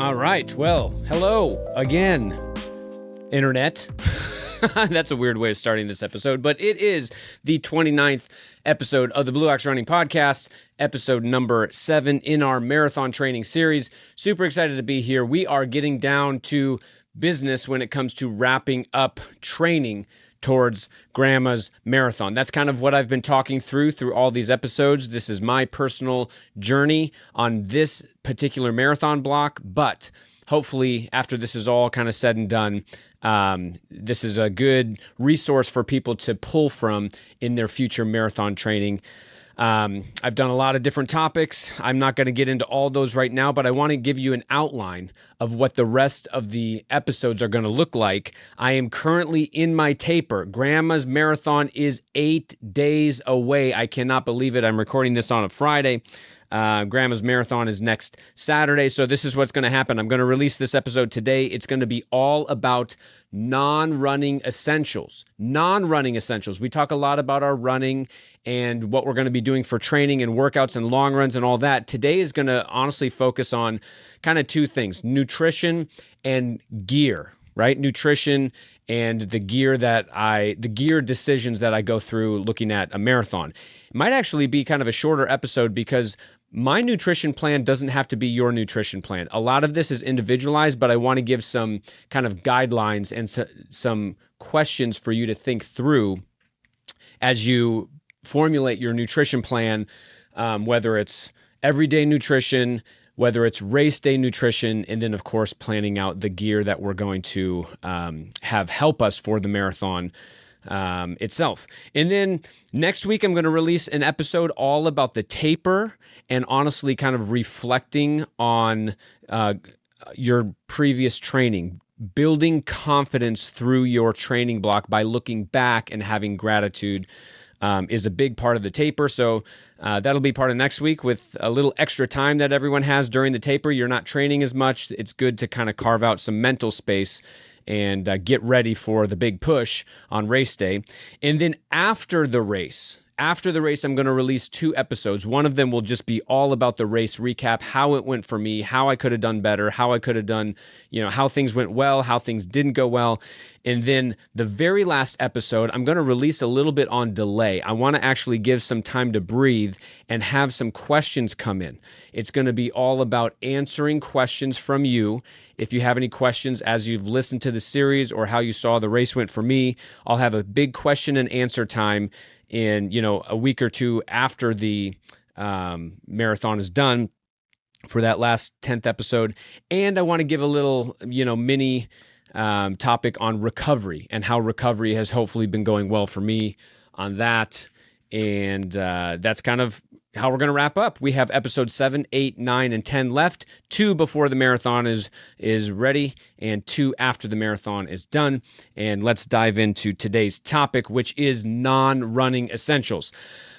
All right. Well, hello again, Internet. That's a weird way of starting this episode, but it is the 29th episode of the Blue Ox Running Podcast, episode number 7 in our marathon training series. Super excited to be here. We are getting down to business when it comes to wrapping up training towards Grandma's marathon. That's kind of what I've been talking through all these episodes. This is my personal journey on this particular marathon block, but hopefully after this is all kind of said and done, this is a good resource for people to pull from in their future marathon training. I've done a lot of different topics. I'm not going to get into all those right now, but I want to give you an outline of what the rest of the episodes are going to look like. I am currently in my taper. Grandma's marathon is 8 days away. I cannot believe it. I'm recording this on a Friday. Grandma's marathon is next Saturday. So this is what's going to happen. I'm going to release this episode today. It's going to be all about non-running essentials. Non-running essentials. We talk a lot about our running and what we're going to be doing for training and workouts and long runs and all that. Today is going to honestly focus on kind of two things: nutrition and gear, right? Nutrition and the gear decisions that I go through looking at a marathon. It might actually be kind of a shorter episode because my nutrition plan doesn't have to be your nutrition plan. A lot of this is individualized, but I want to give some kind of guidelines and some questions for you to think through as you formulate your nutrition plan, whether it's everyday nutrition, whether it's race day nutrition, and then, of course, planning out the gear that we're going to have help us for the marathon itself. And then next week, I'm going to release an episode all about the taper and honestly kind of reflecting on your previous training, building confidence through your training block by looking back and having gratitude is a big part of the taper. So that'll be part of next week with a little extra time that everyone has during the taper. You're not training as much. It's good to kind of carve out some mental space and get ready for the big push on race day. And then after the race, I'm going to release 2 episodes. One of them will just be all about the race recap, how it went for me, how I could have done better, how I could have done, how things went well, how things didn't go well. And then the very last episode, I'm going to release a little bit on delay. I want to actually give some time to breathe and have some questions come in. It's going to be all about answering questions from you. If you have any questions as you've listened to the series or how you saw the race went for me, I'll have a big question and answer time in, a week or two after the marathon is done for that last 10th episode. And I want to give a little, mini topic on recovery and how recovery has hopefully been going well for me on that. And that's kind of how we're going to wrap up. We have episode 7, 8, 9, and 10 left. 2 before the marathon is ready and 2 after the marathon is done. And let's dive into today's topic, which is non-running essentials.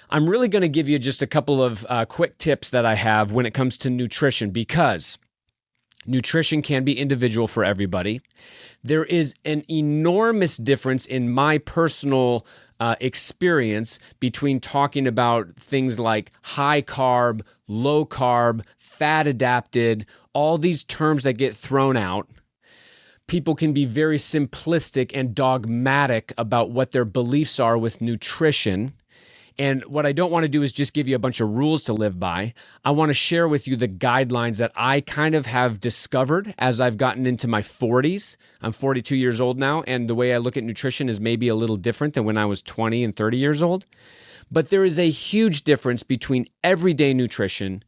I'm really going to give you just a couple of quick tips that I have when it comes to nutrition, because nutrition can be individual for everybody. There is an enormous difference in my personal experience between talking about things like high carb, low carb, fat adapted, all these terms that get thrown out. People can be very simplistic and dogmatic about what their beliefs are with nutrition. And what I don't want to do is just give you a bunch of rules to live by. I want to share with you the guidelines that I kind of have discovered as I've gotten into my 40s. I'm 42 years old now, and the way I look at nutrition is maybe a little different than when I was 20 and 30 years old. But there is a huge difference between everyday nutrition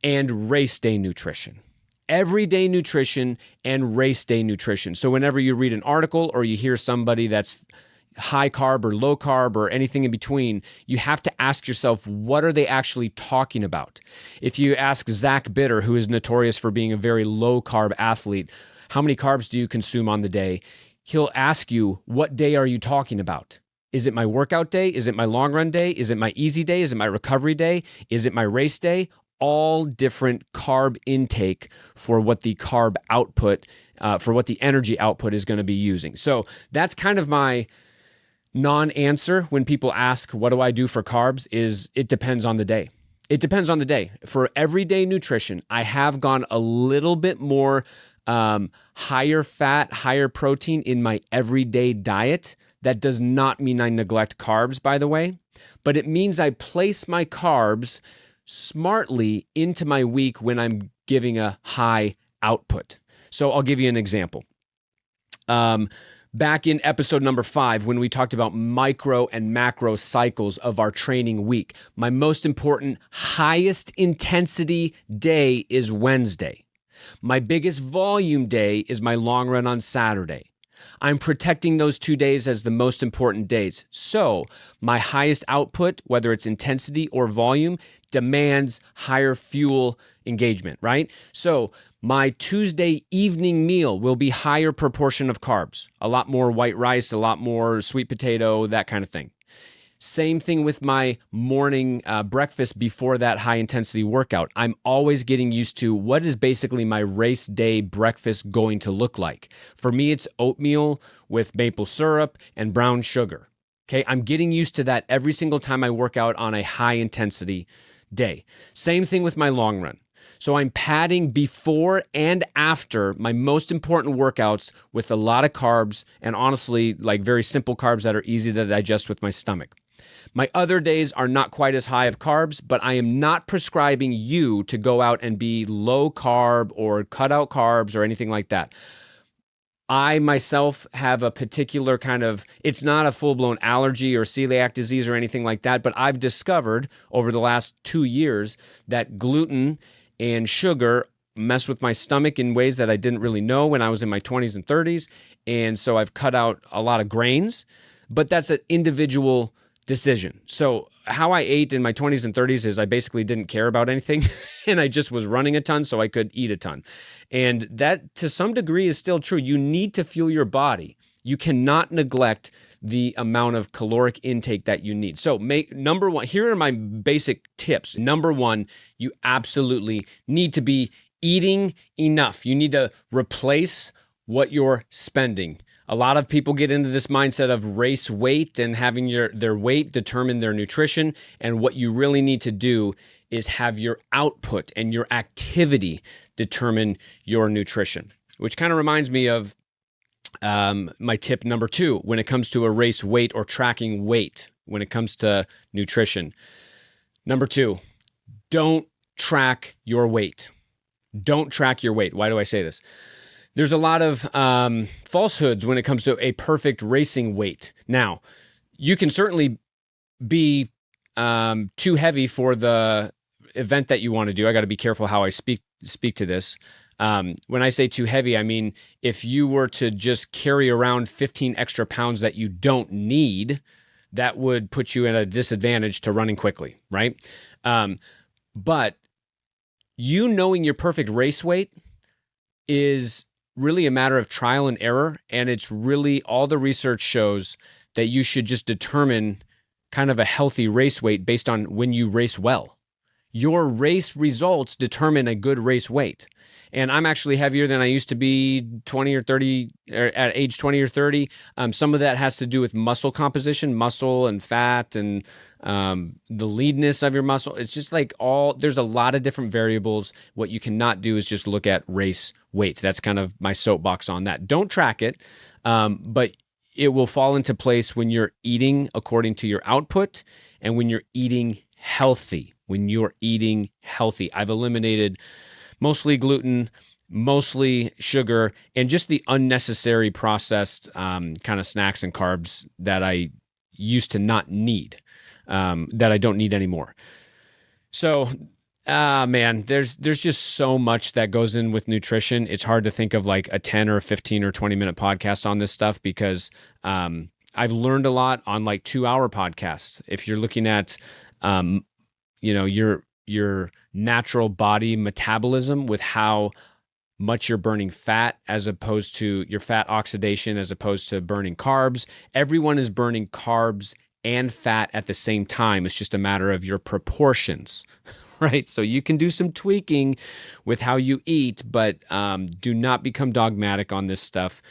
and race day nutrition. Everyday nutrition and race day nutrition. So whenever you read an article or you hear somebody that's high carb or low carb or anything in between, you have to ask yourself, what are they actually talking about? If you ask Zach Bitter, who is notorious for being a very low carb athlete, how many carbs do you consume on the day? He'll ask you, what day are you talking about? Is it my workout day? Is it my long run day? Is it my easy day? Is it my recovery day? Is it my race day? All different carb intake for what the carb output, for what the energy output is going to be using. So that's kind of my non-answer when people ask, what do I do for carbs, is it depends on the day. It depends on the day. For everyday nutrition, I have gone a little bit more higher fat, higher protein in my everyday diet. That does not mean I neglect carbs, by the way, but it means I place my carbs smartly into my week when I'm giving a high output. So I'll give you an example. Back in episode number 5, when we talked about micro and macro cycles of our training week, my most important, highest intensity day is Wednesday. My biggest volume day is my long run on Saturday. I'm protecting those 2 days as the most important days. So my highest output, whether it's intensity or volume, demands higher fuel engagement, right? So my Tuesday evening meal will be higher proportion of carbs, a lot more white rice, a lot more sweet potato, that kind of thing. Same thing with my morning breakfast before that high intensity workout. I'm always getting used to what is basically my race day breakfast going to look like. For me, it's oatmeal with maple syrup and brown sugar. Okay, I'm getting used to that every single time I work out on a high intensity day. Same thing with my long run. So I'm padding before and after my most important workouts with a lot of carbs and honestly, like very simple carbs that are easy to digest with my stomach. My other days are not quite as high of carbs, but I am not prescribing you to go out and be low carb or cut out carbs or anything like that. I myself have a particular kind of, it's not a full-blown allergy or celiac disease or anything like that, but I've discovered over the last 2 years that gluten and sugar mess with my stomach in ways that I didn't really know when I was in my 20s and 30s. And so I've cut out a lot of grains, but that's an individual decision. So how I ate in my 20s and 30s is I basically didn't care about anything and I just was running a ton so I could eat a ton. And that to some degree is still true. You need to fuel your body. You cannot neglect the amount of caloric intake that you need. So number one, here are my basic tips. Number one, you absolutely need to be eating enough. You need to replace what you're spending. A lot of people get into this mindset of race weight and having their weight determine their nutrition. And what you really need to do is have your output and your activity determine your nutrition, which kind of reminds me of my tip number 2 when it comes to a race weight or tracking weight when it comes to nutrition. Number 2, don't track your weight. Don't track your weight. Why do I say this? There's a lot of falsehoods when it comes to a perfect racing weight. Now, you can certainly be too heavy for the event that you want to do. I got to be careful how I speak to this. When I say too heavy, I mean if you were to just carry around 15 extra pounds that you don't need, that would put you at a disadvantage to running quickly, right? But you knowing your perfect race weight is really a matter of trial and error, and it's really all the research shows that you should just determine kind of a healthy race weight based on when you race well. Your race results determine a good race weight. And I'm actually heavier than I used to be 20 or 30, or at age 20 or 30. Some of that has to do with muscle composition, muscle and fat and the leanness of your muscle. It's just like there's a lot of different variables. What you cannot do is just look at race weight. That's kind of my soapbox on that. Don't track it, but it will fall into place when you're eating according to your output and when you're eating healthy. I've eliminated mostly gluten, mostly sugar, and just the unnecessary processed kind of snacks and carbs that I used to not need, that I don't need anymore. So, man, there's just so much that goes in with nutrition. It's hard to think of like a 10 or a 15 or 20-minute podcast on this stuff because I've learned a lot on like 2-hour podcasts. If you're looking at, your natural body metabolism with how much you're burning fat as opposed to your fat oxidation as opposed to burning carbs. Everyone is burning carbs and fat at the same time. It's just a matter of your proportions, right? So you can do some tweaking with how you eat, but do not become dogmatic on this stuff.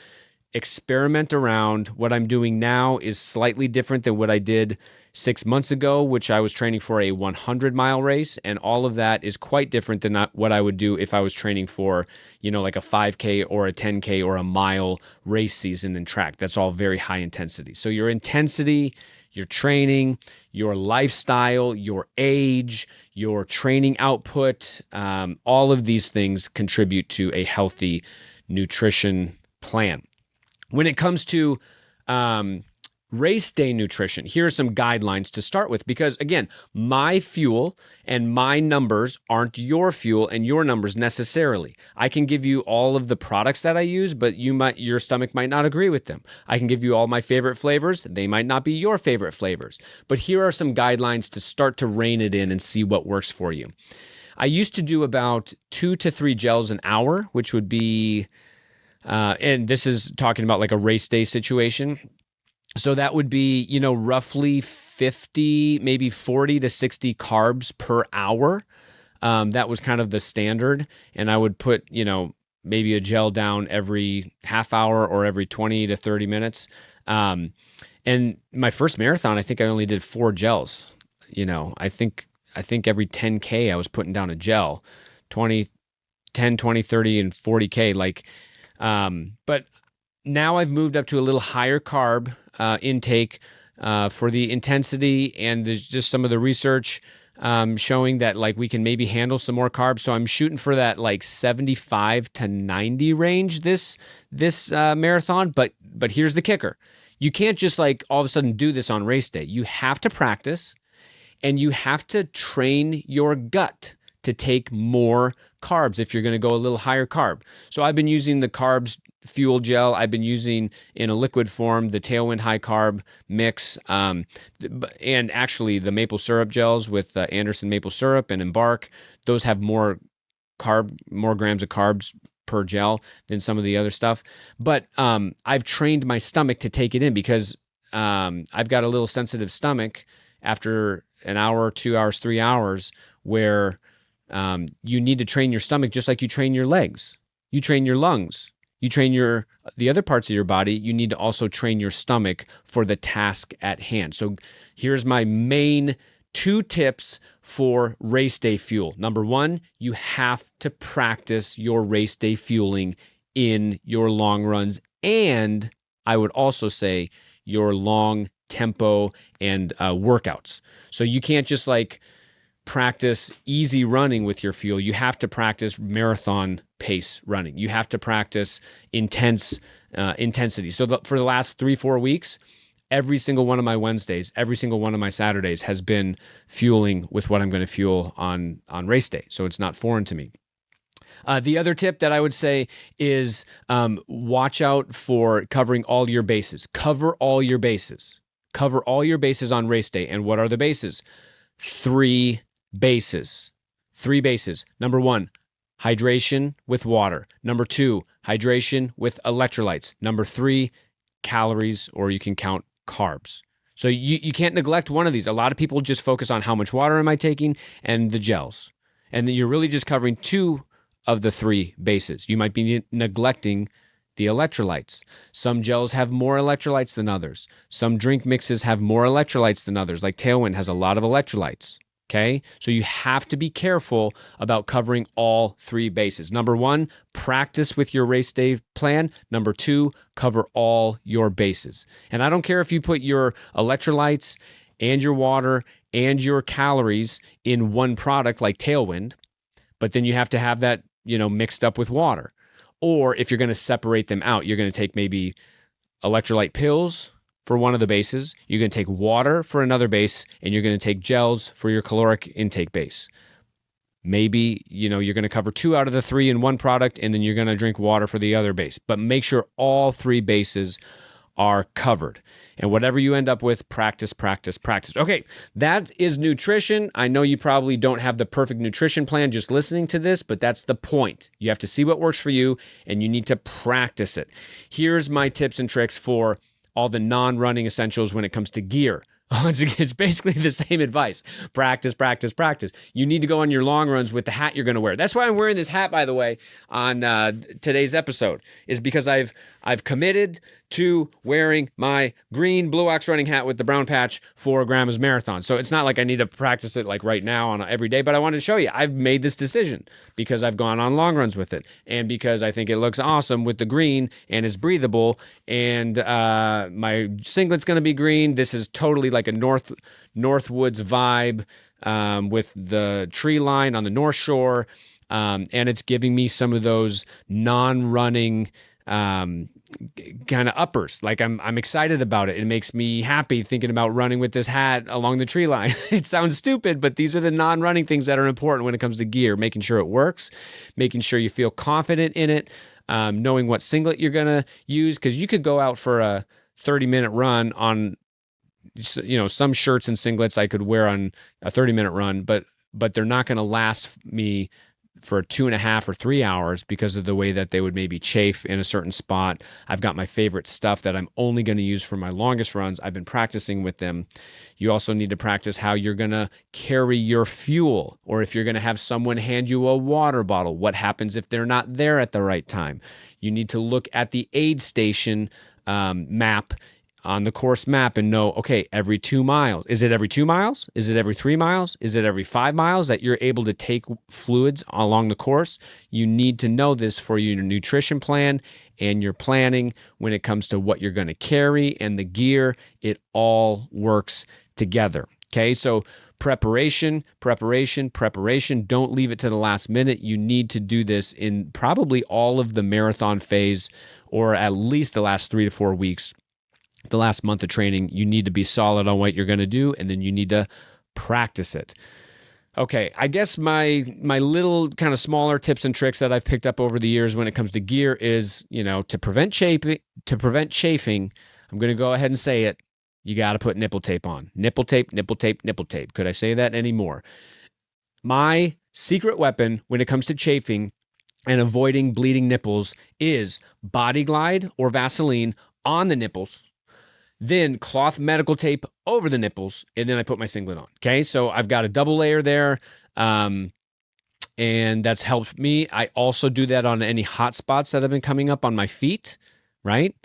experiment around. What I'm doing now is slightly different than what I did 6 months ago, which I was training for a 100-mile race. And all of that is quite different than what I would do if I was training for, like a 5K or a 10K or a mile race season in track. That's all very high intensity. So your intensity, your training, your lifestyle, your age, your training output, all of these things contribute to a healthy nutrition plan. When it comes to race day nutrition, here are some guidelines to start with, because again, my fuel and my numbers aren't your fuel and your numbers necessarily. I can give you all of the products that I use, but your stomach might not agree with them. I can give you all my favorite flavors. They might not be your favorite flavors. But here are some guidelines to start to rein it in and see what works for you. I used to do about 2 to 3 gels an hour, which would be, and this is talking about like a race day situation. So that would be, roughly 50, maybe 40 to 60 carbs per hour. That was kind of the standard. And I would put, maybe a gel down every half hour or every 20 to 30 minutes. And my first marathon, I think I only did 4 gels. I think every 10K I was putting down a gel, 10, 20, 30, and 40K. But now I've moved up to a little higher carb intake for the intensity, and there's just some of the research showing that we can maybe handle some more carbs. So I'm shooting for that 75 to 90 range this marathon. But here's the kicker: you can't just all of a sudden do this on race day. You have to practice, and you have to train your gut to take more carbs if you're going to go a little higher carb. So I've been using the carbs fuel gel. I've been using in a liquid form the Tailwind high carb mix, and actually the maple syrup gels with Anderson maple syrup and Embark. Those have more grams of carbs per gel than some of the other stuff. But I've trained my stomach to take it in, because I've got a little sensitive stomach after an hour, 2 hours, 3 hours, where you need to train your stomach just like you train your legs. You train your lungs. You train the other parts of your body. You need to also train your stomach for the task at hand. So here's my main 2 tips for race day fuel. Number 1, you have to practice your race day fueling in your long runs. And I would also say your long tempo and workouts. So you can't just practice easy running with your fuel. You have to practice marathon pace running. You have to practice intense intensity. So for the last 3-4 weeks, every single one of my Wednesdays, every single one of my Saturdays has been fueling with what I'm going to fuel on race day. So it's not foreign to me. The other tip that I would say is watch out for covering all your bases. Cover all your bases. Cover all your bases on race day. And what are the bases? 3 bases. 3 bases. Number 1, hydration with water. Number 2, hydration with electrolytes. Number 3, calories, or you can count carbs. So you can't neglect one of these. A lot of people just focus on how much water am I taking and the gels. And then you're really just covering 2 of the 3 bases. You might be neglecting the electrolytes. Some gels have more electrolytes than others. Some drink mixes have more electrolytes than others, like Tailwind has a lot of electrolytes. Okay, so you have to be careful about covering all 3 bases. Number 1, practice with your race day plan. Number 2, cover all your bases. And I don't care if you put your electrolytes and your water and your calories in one product like Tailwind, but then you have to have that, mixed up with water. Or if you're going to separate them out, you're going to take maybe electrolyte pills for one of the bases, you're going to take water for another base, and you're going to take gels for your caloric intake base. Maybe, you're going to cover 2 out of the 3 in one product, and then you're going to drink water for the other base. But make sure all 3 bases are covered. And whatever you end up with, practice, practice, practice. Okay, that is nutrition. I know you probably don't have the perfect nutrition plan just listening to this, but that's the point. You have to see what works for you, and you need to practice it. Here's my tips and tricks for all the non-running essentials when it comes to gear. It's basically the same advice. Practice, practice, practice. You need to go on your long runs with the hat you're going to wear. That's why I'm wearing this hat, by the way, on today's episode, is because I've committed to wearing my green Blue Ox running hat with the brown patch for Grandma's Marathon. So it's not like I need to practice it like right now on every day, but I wanted to show you I've made this decision because I've gone on long runs with it and because I think it looks awesome with the green and is breathable. And my singlet's going to be green. This is totally like a Northwoods vibe with the tree line on the North Shore. And it's giving me some of those non-running kind of uppers. Like I'm excited about it. It makes me happy thinking about running with this hat along the tree line. It sounds stupid, but these are the non-running things that are important when it comes to gear, making sure it works, making sure you feel confident in it, knowing what singlet you're going to use. Because you could go out for a 30-minute run on, some shirts and singlets I could wear on a 30-minute run, but they're not going to last me for 2.5 or 3 hours because of the way that they would maybe chafe in a certain spot. I've got my favorite stuff that I'm only going to use for my longest runs. I've been practicing with them. You also need to practice how you're going to carry your fuel, or if you're going to have someone hand you a water bottle, what happens if they're not there at the right time? You need to look at the aid station map on the course map and know, okay, every 2 miles. Is it every 2 miles? Is it every 3 miles? Is it every 5 miles that you're able to take fluids along the course? You need to know this for your nutrition plan and your planning when it comes to what you're going to carry and the gear. It all works together. Okay, so preparation. Don't leave it to the last minute. You need to do this in probably all of the marathon phase, or at least the last 3 to 4 weeks. The last month of training, you need to be solid on what you're going to do, and then you need to practice it. Okay, I guess my little kind of smaller tips and tricks that I've picked up over the years when it comes to gear is, to prevent chafing, I'm going to go ahead and say it. You got to put nipple tape on. Nipple tape. Could I say that anymore? My secret weapon when it comes to chafing and avoiding bleeding nipples is Body Glide or Vaseline on the nipples, then cloth medical tape over the nipples, and then I put my singlet on. Okay, so I've got a double layer there, and that's helped me. I also do that on any hot spots that have been coming up on my feet, right?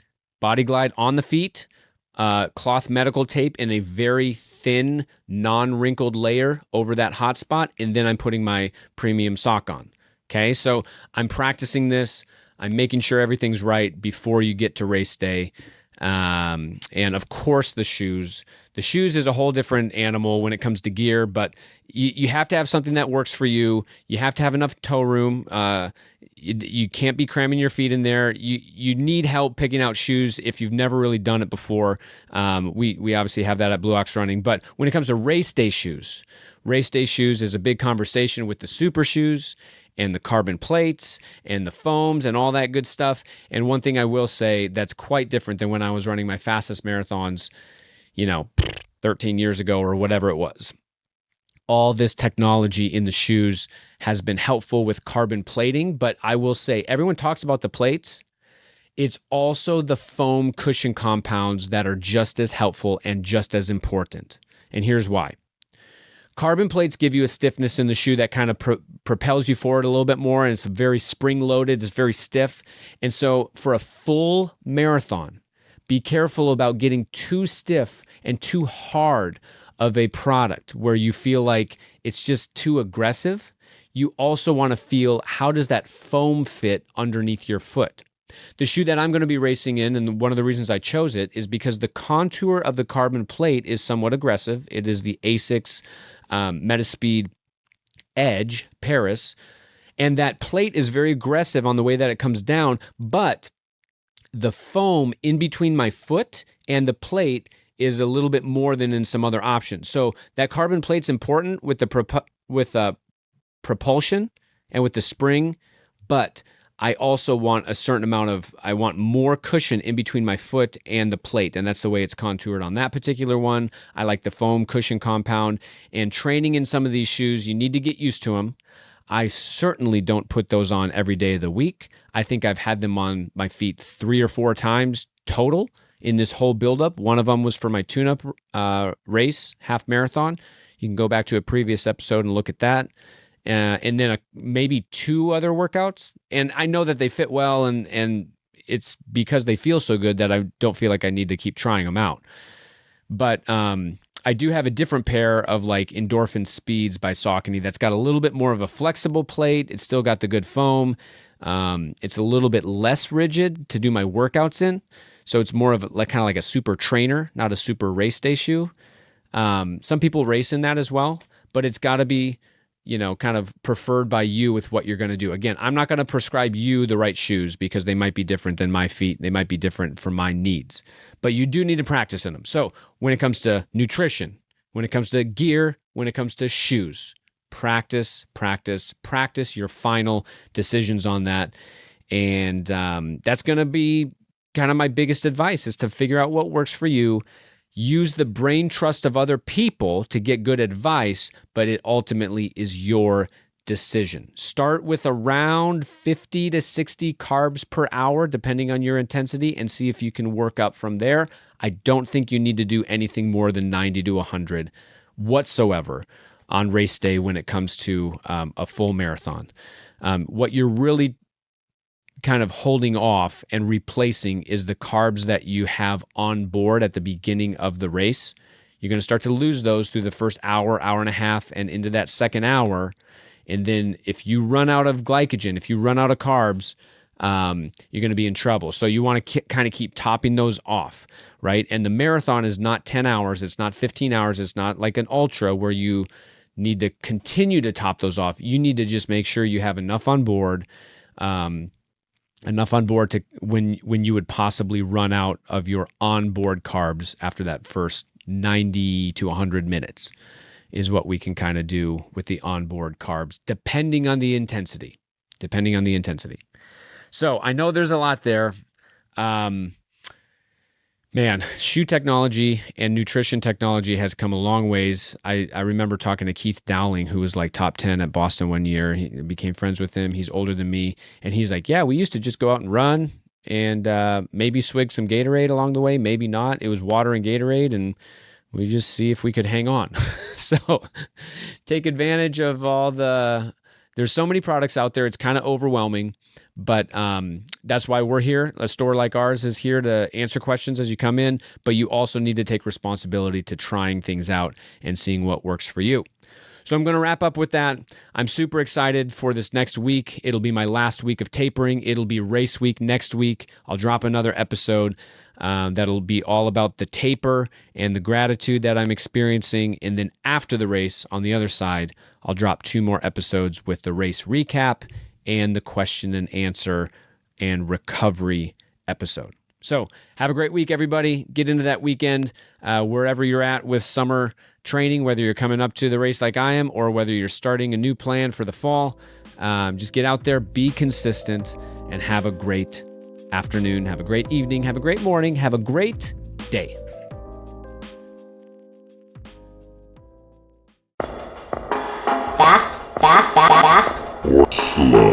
Body Glide on the feet, cloth medical tape in a very thin, non-wrinkled layer over that hot spot, and then I'm putting my premium sock on. Okay, so I'm practicing this. I'm making sure everything's right before you get to race day. And of course the shoes is a whole different animal when it comes to gear, but you have to have something that works for you. You have to have enough toe room. You can't be cramming your feet in there. You need help picking out shoes if you've never really done it before. We obviously have that at Blue Ox Running, but when it comes to race day shoes is a big conversation with the super shoes and the carbon plates and the foams and all that good stuff. And one thing I will say that's quite different than when I was running my fastest marathons, 13 years ago or whatever it was. All this technology in the shoes has been helpful with carbon plating, but I will say everyone talks about the plates. It's also the foam cushion compounds that are just as helpful and just as important. And here's why. Carbon plates give you a stiffness in the shoe that kind of propels you forward a little bit more, and it's very spring-loaded, it's very stiff. And so for a full marathon, be careful about getting too stiff and too hard of a product where you feel like it's just too aggressive. You also want to feel, how does that foam fit underneath your foot? The shoe that I'm going to be racing in, and one of the reasons I chose it, is because the contour of the carbon plate is somewhat aggressive. It is the Asics Metaspeed Edge Paris, and that plate is very aggressive on the way that it comes down, but the foam in between my foot and the plate is a little bit more than in some other options. So that carbon plate's important with the propulsion and with the spring, but I also want a certain amount I want more cushion in between my foot and the plate, and that's the way it's contoured on that particular one. I like the foam cushion compound, and training in some of these shoes, you need to get used to them. I certainly don't put those on every day of the week. I think I've had them on my feet 3 or 4 times total in this whole buildup. One of them was for my tune-up race, half marathon. You can go back to a previous episode and look at that. And then maybe 2 other workouts. And I know that they fit well, and it's because they feel so good that I don't feel like I need to keep trying them out. But I do have a different pair of like Endorphin Speeds by Saucony that's got a little bit more of a flexible plate. It's still got the good foam. It's a little bit less rigid to do my workouts in. So it's more of like kind of like a super trainer, not a super race day shoe. Some people race in that as well, but it's got to be, kind of preferred by you with what you're going to do. Again, I'm not going to prescribe you the right shoes because they might be different than my feet. They might be different for my needs, but you do need to practice in them. So when it comes to nutrition, when it comes to gear, when it comes to shoes, practice your final decisions on that. And that's going to be kind of my biggest advice, is to figure out what works for you. Use the brain trust of other people to get good advice, but it ultimately is your decision. Start with around 50 to 60 carbs per hour, depending on your intensity, and see if you can work up from there. I don't think you need to do anything more than 90 to 100 whatsoever on race day when it comes to a full marathon. What you're really kind of holding off and replacing is the carbs that you have on board at the beginning of the race. You're going to start to lose those through the first hour, hour and a half, and into that second hour. And then if you run out of glycogen, if you run out of carbs, you're going to be in trouble. So you want to kind of keep topping those off, right? And the marathon is not 10 hours. It's not 15 hours. It's not like an ultra where you need to continue to top those off. You need to just make sure you have enough on board, to when you would possibly run out of your onboard carbs after that first 90 to 100 minutes is what we can kind of do with the onboard carbs, depending on the intensity. So I know there's a lot there. Man, shoe technology and nutrition technology has come a long ways. I remember talking to Keith Dowling, who was like top 10 at Boston one year. He became friends with him. He's older than me. And he's like, yeah, we used to just go out and run and maybe swig some Gatorade along the way, maybe not. It was water and Gatorade, and we just see if we could hang on. So take advantage of there's so many products out there. It's kind of overwhelming. But that's why we're here. A store like ours is here to answer questions as you come in, but you also need to take responsibility to trying things out and seeing what works for you. So I'm going to wrap up with that. I'm super excited for this next week. It'll be my last week of tapering. It'll be race week next week. I'll drop another episode that'll be all about the taper and the gratitude that I'm experiencing. And then after the race, on the other side, I'll drop 2 more episodes with the race recap and the question and answer and recovery episode. So have a great week, everybody. Get into that weekend wherever you're at with summer training, whether you're coming up to the race like I am or whether you're starting a new plan for the fall. Just get out there, be consistent, and have a great afternoon, have a great evening, have a great morning, have a great day. Fast. Or slow.